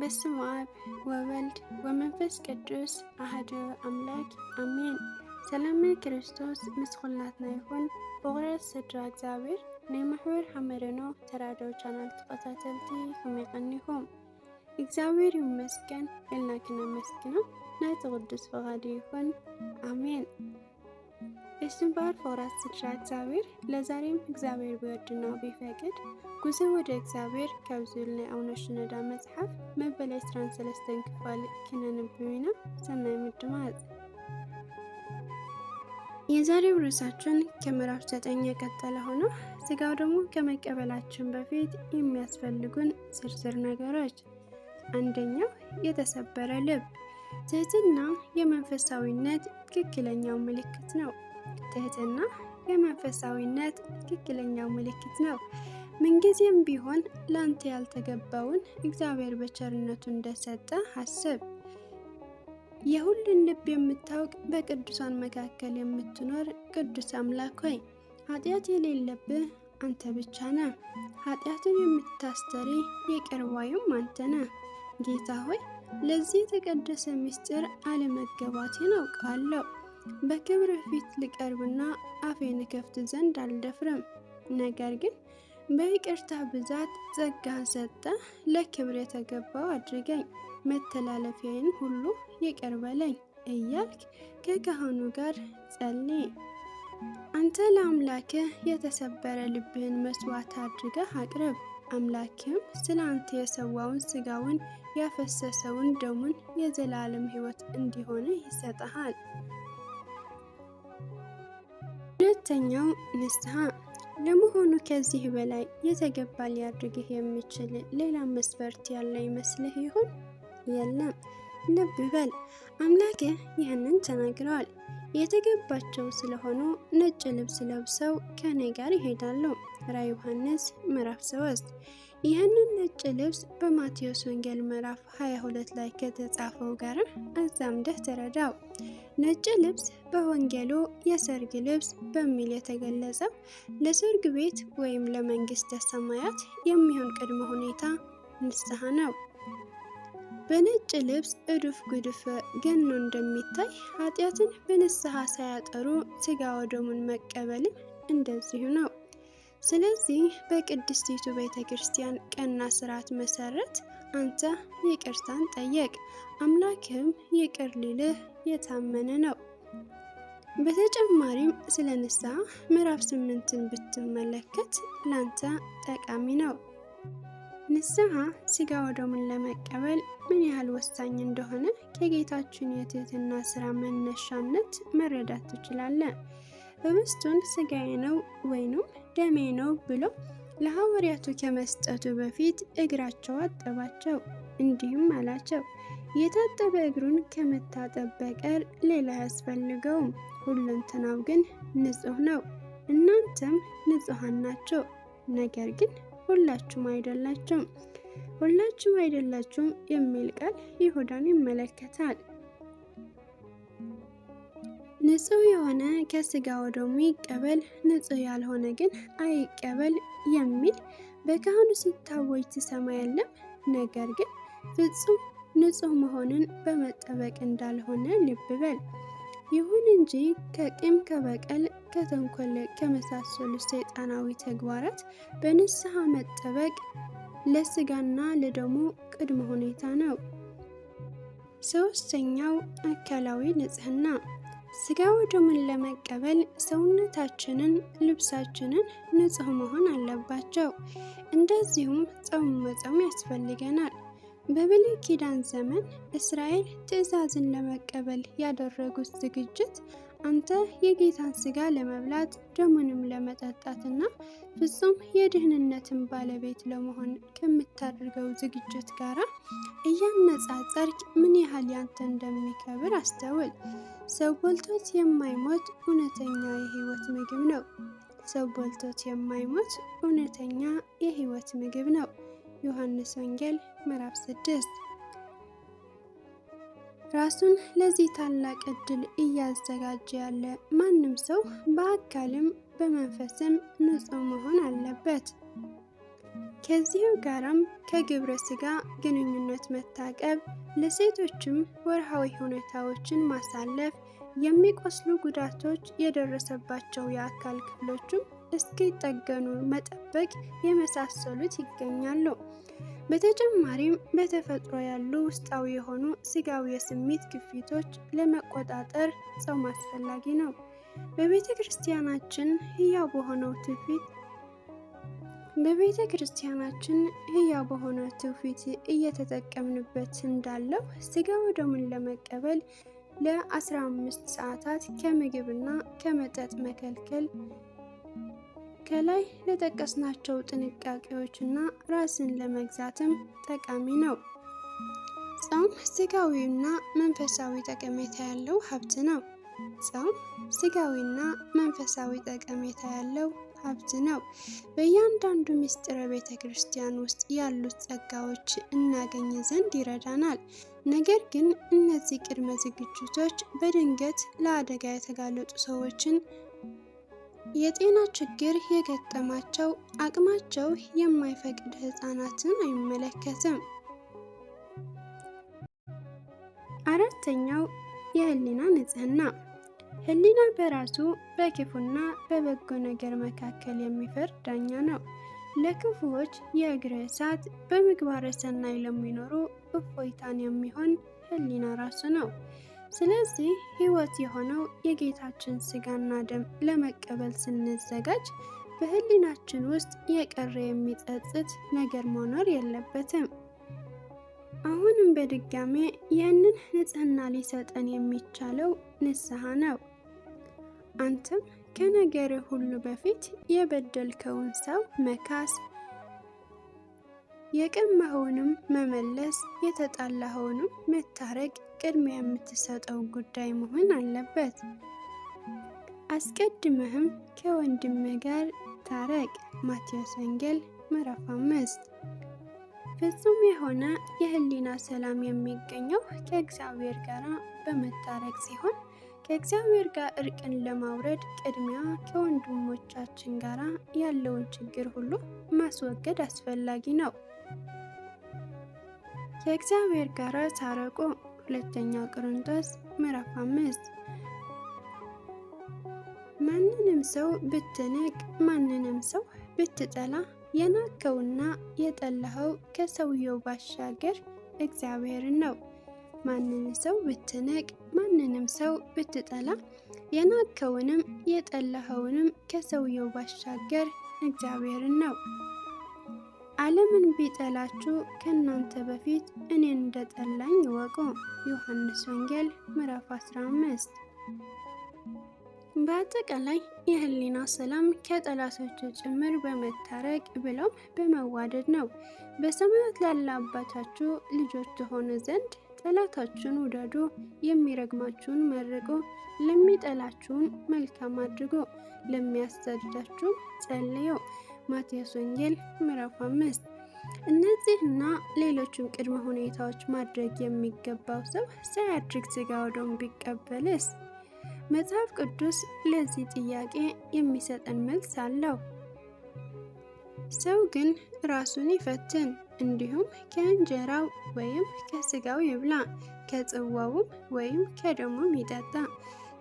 በስመ አብ ወወልድ ወመንፈስ ቅዱስ አሐዱ አምላክ አሜን። ሰላም ክርስቶስ ምስኹላትና ይኹን። ብቑረት ስድራ እግዚአብሔር ናይ ማሕበር ሓመደኖ ተራድኦ ቻናል ተኸታተልቲ ከመይ ቀኒኹም? እግዚአብሔር ይመስገን ኢልና ክነመስግኖ ናይቲ ቅዱስ ፈቃዱ ይኹን አሜን። እስትንባር ፍቅራት ስድራ እግዚአብሔር ለዛሬም እግዚአብሔር ቢወድና ቢፈቅድ ጉዞ ወደ እግዚአብሔር ከብዙል ናይ አቡነ ሽኖዳ መጽሐፍ መበል 13 ክፋል ክነንብብና ሰናይ ምድማጽ። የዛሬው ርዕሳችን ከምዕራፍ 9 የቀጠለ ሆኖ ስጋው ደግሞ ከመቀበላችን በፊት የሚያስፈልጉን ዝርዝር ነገሮች። አንደኛው የተሰበረ ልብ። ትህትና የመንፈሳዊነት ትክክለኛው ምልክት ነው። ትህትና የመንፈሳዊነት ትክክለኛው ምልክት ነው። ምንጊዜም ቢሆን ላንተ ያልተገባውን እግዚአብሔር በቸርነቱ እንደሰጠ አስብ። የሁሉን ልብ የምታውቅ በቅዱሳን መካከል የምትኖር ቅዱስ አምላክ ሆይ ኃጢአት የሌለብህ አንተ ብቻ ነህ። ኃጢአትን የምታስተሪ ይቅር ባዩም አንተ ነህ። ጌታ ሆይ ለዚህ የተቀደሰ ምስጢር አለመገባቴን አውቃለሁ። በክብር ፊት ልቀርብና አፌን ከፍት ዘንድ አልደፍርም። ነገር ግን በይቅርታ ብዛት ጸጋ ሰጠ ለክብር የተገባው አድርገኝ፣ መተላለፊያዬን ሁሉ ይቅር በለኝ እያልክ ከካህኑ ጋር ጸልይ። አንተ ለአምላክህ የተሰበረ ልብህን መስዋዕት አድርገህ አቅርብ። አምላክህም ስለ አንተ የሰዋውን ስጋውን ያፈሰሰውን ደሙን የዘላለም ሕይወት እንዲሆን ይሰጠሃል። ሁለተኛው ንስሐ። ለመሆኑ ከዚህ በላይ የተገባ ሊያድርግህ የሚችል ሌላ መስፈርት ያለ ይመስልህ ይሆን? የለም። ልብ በል፣ አምላክህ ይህንን ተናግረዋል። የተገባቸው ስለሆኑ ነጭ ልብስ ለብሰው ከኔ ጋር ይሄዳሉ። ራዕየ ዮሐንስ ምዕራፍ 3። ይህንን ነጭ ልብስ በማቴዎስ ወንጌል ምዕራፍ 22 ላይ ከተጻፈው ጋር አዛምደህ ተረዳው። ነጭ ልብስ በወንጌሉ የሰርግ ልብስ በሚል የተገለጸው ለሰርግ ቤት ወይም ለመንግስተ ሰማያት የሚሆን ቅድመ ሁኔታ ንስሐ ነው። በነጭ ልብስ እድፍ ጉድፍ ገኖ እንደሚታይ ኃጢአትን በንስሐ ሳያጠሩ ስጋ ወደሙን መቀበልን እንደዚሁ ነው። ስለዚህ በቅድስቲቱ ቤተ ክርስቲያን ቀና ስርዓት መሰረት አንተ ይቅርታን ጠየቅ፣ አምላክህም ይቅር ሊልህ የታመነ ነው። በተጨማሪም ስለ ንስሐ ምዕራፍ 8ን ብትመለከት ላንተ ጠቃሚ ነው። ንስሐ ስጋ ወደሙን ለመቀበል ምን ያህል ወሳኝ እንደሆነ ከጌታችን የትህትና ስራ መነሻነት መረዳት ትችላለህ። ህብስቱን ስጋዬ ነው ወይንም ደሜ ነው ብሎ ለሐዋርያቱ ከመስጠቱ በፊት እግራቸው አጠባቸው። እንዲህም አላቸው፣ የታጠበ እግሩን ከመታጠብ በቀር ሌላ አያስፈልገውም። ሁለንተናው ግን ንጹህ ነው። እናንተም ንጹሃን ናቸው፣ ነገር ግን ሁላችሁም አይደላችሁም። ሁላችሁም አይደላችሁም የሚል ቃል ይሁዳን ይመለከታል። ንጹህ የሆነ ከስጋ ወደሙ ይቀበል፣ ንጹህ ያልሆነ ግን አይቀበል የሚል በካህኑ ሲታወጅ ትሰማ የለም። ነገር ግን ፍጹም ንጹህ መሆንን በመጠበቅ እንዳልሆነ ልብ በል። ይሁን እንጂ ከቂም፣ ከበቀል፣ ከተንኮል ከመሳሰሉ ሰይጣናዊ ተግባራት በንስሐ መጠበቅ ለስጋና ለደሙ ቅድመ ሁኔታ ነው። ሶስተኛው አካላዊ ንጽህና። ስጋ ወደሙን ለመቀበል ሰውነታችንን፣ ልብሳችንን ንጹህ መሆን አለባቸው። እንደዚሁም ጾም መጾም ያስፈልገናል። በብሉይ ኪዳን ዘመን እስራኤል ትእዛዝን ለመቀበል ያደረጉት ዝግጅት አንተ የጌታን ስጋ ለመብላት ደሙንም ለመጠጣትና ፍጹም የድህንነትን ባለቤት ለመሆን ከምታደርገው ዝግጅት ጋር እያነጻጸርክ ምን ያህል ያንተ እንደሚከብር አስተውል። ሰው በልቶት የማይሞት እውነተኛ የህይወት ምግብ ነው። ሰው በልቶት የማይሞት እውነተኛ የህይወት ምግብ ነው። ዮሐንስ ወንጌል ምዕራፍ 6። ራሱን ለዚህ ታላቅ ዕድል እያዘጋጀ ያለ ማንም ሰው በአካልም በመንፈስም ንጹህ መሆን አለበት። ከዚሁ ጋራም ከግብረ ሥጋ ግንኙነት መታቀብ፣ ለሴቶችም ወርሃዊ ሁኔታዎችን ማሳለፍ፣ የሚቆስሉ ጉዳቶች የደረሰባቸው የአካል ክፍሎችም እስኪጠገኑ መጠበቅ የመሳሰሉት ይገኛሉ። በተጨማሪም በተፈጥሮ ያሉ ውስጣዊ የሆኑ ሥጋዊ የስሜት ግፊቶች ለመቆጣጠር ጾም አስፈላጊ ነው። በቤተ ክርስቲያናችን ሕያው በሆነ ትውፊት እየተጠቀምንበት እንዳለው ሥጋ ወደሙን ለመቀበል ለ15 ሰዓታት ከምግብና ከመጠጥ መከልከል ከላይ ለጠቀስናቸው ጥንቃቄዎችና ራስን ለመግዛትም ጠቃሚ ነው። ጾም ሥጋዊና መንፈሳዊ ጠቀሜታ ያለው ሀብት ነው። ጾም ሥጋዊና መንፈሳዊ ጠቀሜታ ያለው ሀብት ነው። በእያንዳንዱ ምስጢረ ቤተ ክርስቲያን ውስጥ ያሉት ጸጋዎች እናገኝ ዘንድ ይረዳናል። ነገር ግን እነዚህ ቅድመ ዝግጅቶች በድንገት ለአደጋ የተጋለጡ ሰዎችን፣ የጤና ችግር የገጠማቸው፣ አቅማቸው የማይፈቅድ ሕፃናትን አይመለከትም። አራተኛው የህሊና ንጽህና። ህሊና በራሱ በክፉና በበጎ ነገር መካከል የሚፈርድ ዳኛ ነው። ለክፉዎች የእግር እሳት፣ በምግባረ ሰናይ ለሚኖሩ እፎይታን የሚሆን ህሊና ራሱ ነው። ስለዚህ ሕይወት የሆነው የጌታችን ሥጋና ደም ለመቀበል ስንዘጋጅ በህሊናችን ውስጥ የቀረ የሚጸጽት ነገር መኖር የለበትም። አሁንም በድጋሜ ይህንን ንጽህና ሊሰጠን የሚቻለው ንስሐ ነው። አንተም ከነገር ሁሉ በፊት የበደልከውን ሰው መካስ፣ የቀማኸውንም መመለስ፣ የተጣላኸውንም መታረቅ ቅድሚያ የምትሰጠው ጉዳይ መሆን አለበት። አስቀድመህም ከወንድምህ ጋር ታረቅ። ማቴዎስ ወንጌል ምዕራፍ 5። ፍጹም የሆነ የህሊና ሰላም የሚገኘው ከእግዚአብሔር ጋር በመታረቅ ሲሆን ከእግዚአብሔር ጋር እርቅን ለማውረድ ቅድሚያ ከወንድሞቻችን ጋር ያለውን ችግር ሁሉ ማስወገድ አስፈላጊ ነው። ከእግዚአብሔር ጋር ታረቁ። ሁለተኛ ቆሮንቶስ ምዕራፍ 5። ማንንም ሰው ብትንቅ፣ ማንንም ሰው ብትጠላ የናከውና የጠላኸው ከሰውየው ባሻገር እግዚአብሔርን ነው። ማንንም ሰው ብትንቅ፣ ማንንም ሰው ብትጠላ የናከውንም የጠላኸውንም ከሰውየው ባሻገር እግዚአብሔርን ነው። ዓለምን ቢጠላችሁ ከእናንተ በፊት እኔን እንደጠላኝ እወቁ። ዮሐንስ ወንጌል ምዕራፍ 15። በአጠቃላይ የህሊና ሰላም ከጠላቶች ጭምር በመታረቅ ብሎም በመዋደድ ነው። በሰማያት ላለ አባታችሁ ልጆች ትሆኑ ዘንድ ጠላታችሁን ውደዱ፣ የሚረግማችሁን መርቁ፣ ለሚጠላችሁን መልካም አድርጉ፣ ለሚያሳድዳችሁ ጸልዩ። ማቴዎስ ወንጌል ምዕራፍ 5። እነዚህና ሌሎችም ቅድመ ሁኔታዎች ማድረግ የሚገባው ሰው ሳያድርግ ሥጋ ወደሙን ቢቀበልስ? መጽሐፍ ቅዱስ ለዚህ ጥያቄ የሚሰጠን መልስ አለው። ሰው ግን ራሱን ይፈትን፣ እንዲሁም ከእንጀራው ወይም ከሥጋው ይብላ፣ ከጽዋውም ወይም ከደሙም ይጠጣ።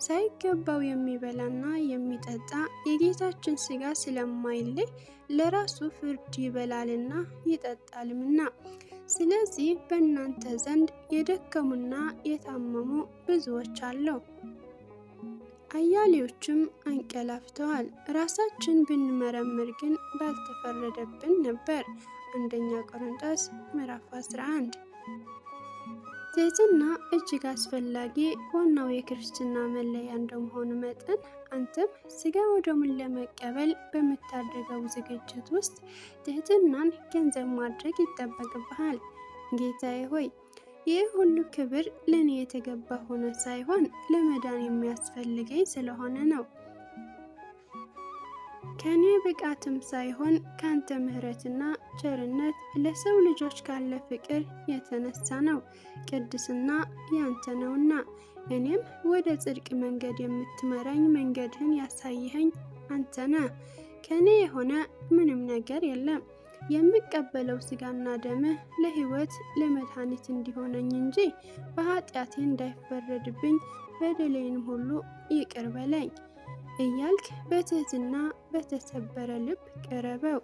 ሳይገባው የሚበላና የሚጠጣ የጌታችን ሥጋ ስለማይለይ ለራሱ ፍርድ ይበላልና ይጠጣልምና። ስለዚህ በእናንተ ዘንድ የደከሙና የታመሙ ብዙዎች አሉ፣ አያሌዎችም አንቀላፍተዋል። ራሳችን ብንመረምር ግን ባልተፈረደብን ነበር። አንደኛ ቆሮንቶስ ምዕራፍ 11። ትሕትና እጅግ አስፈላጊ ዋናው የክርስትና መለያ እንደመሆኑ መጠን አንተም ሥጋ ወደሙን ለመቀበል በምታደርገው ዝግጅት ውስጥ ትሕትናን ገንዘብ ማድረግ ይጠበቅብሃል። ጌታዬ ሆይ ይህ ሁሉ ክብር ለእኔ የተገባ ሆኖ ሳይሆን ለመዳን የሚያስፈልገኝ ስለሆነ ነው። ከእኔ ብቃትም ሳይሆን ካንተ ምሕረትና ቸርነት ለሰው ልጆች ካለ ፍቅር የተነሳ ነው። ቅድስና ያንተ ነውና እኔም ወደ ጽድቅ መንገድ የምትመራኝ መንገድህን ያሳይኸኝ አንተ ነህ። ከእኔ የሆነ ምንም ነገር የለም። የምቀበለው ስጋና ደምህ ለሕይወት ለመድኃኒት እንዲሆነኝ እንጂ በኃጢአቴ እንዳይፈረድብኝ በደሌንም ሁሉ ይቅር በለኝ እያልክ በትህትና በተሰበረ ልብ ቅረበው።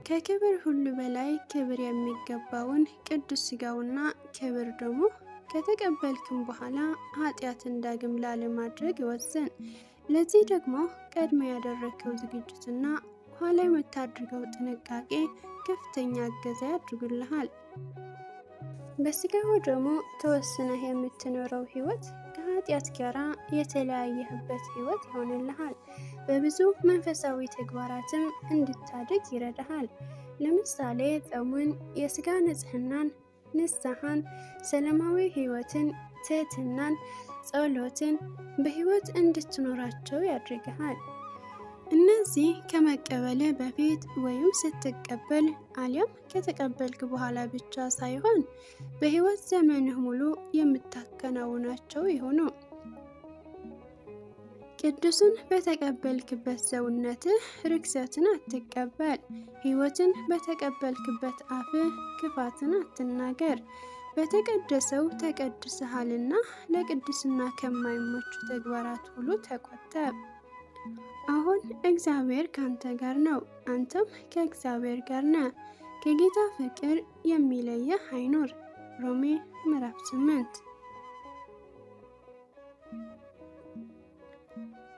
ከክብር ሁሉ በላይ ክብር የሚገባውን ቅዱስ ስጋውና ክብር ደግሞ ከተቀበልክም በኋላ ኃጢአትን ዳግም ላለማድረግ ወስን። ለዚህ ደግሞ ቀድሞ ያደረግከው ዝግጅትና ኋላ የምታደርገው ጥንቃቄ ከፍተኛ እገዛ ያድርጉልሃል። በስጋው ደግሞ ተወስነህ የምትኖረው ሕይወት ከኃጢአት ጋር የተለያየህበት ሕይወት ይሆንልሃል። በብዙ መንፈሳዊ ተግባራትም እንድታድግ ይረዳሃል። ለምሳሌ ጾምን፣ የስጋ ንጽህናን፣ ንስሐን፣ ሰላማዊ ሕይወትን፣ ትህትናን፣ ጸሎትን በሕይወት እንድትኖራቸው ያድርግሃል። እነዚህ ከመቀበልህ በፊት ወይም ስትቀበል አሊያም ከተቀበልክ በኋላ ብቻ ሳይሆን በሕይወት ዘመንህ ሙሉ የምታከናውናቸው ይሁኑ። ቅዱስን በተቀበልክበት ሰውነትህ ርክሰትን አትቀበል። ሕይወትን በተቀበልክበት አፍህ ክፋትን አትናገር። በተቀደሰው ተቀድሰሃልና ለቅድስና ከማይመቹ ተግባራት ሁሉ ተቆጠብ። አሁን እግዚአብሔር ካንተ ጋር ነው፣ አንተም ከእግዚአብሔር ጋር ነህ። ከጌታ ፍቅር የሚለየህ አይኖር። ሮሜ ምዕራፍ 8።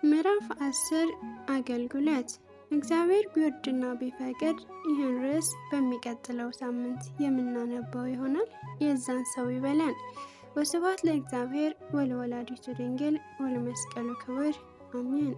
ምዕራፍ 10 አገልግሎት። እግዚአብሔር ቢወድና ቢፈቅድ ይህን ርዕስ በሚቀጥለው ሳምንት የምናነበው ይሆናል። የዛን ሰው ይበለን። ወስብሐት ለእግዚአብሔር ወለወላዲቱ ድንግል ወለመስቀሉ ክቡር አሜን።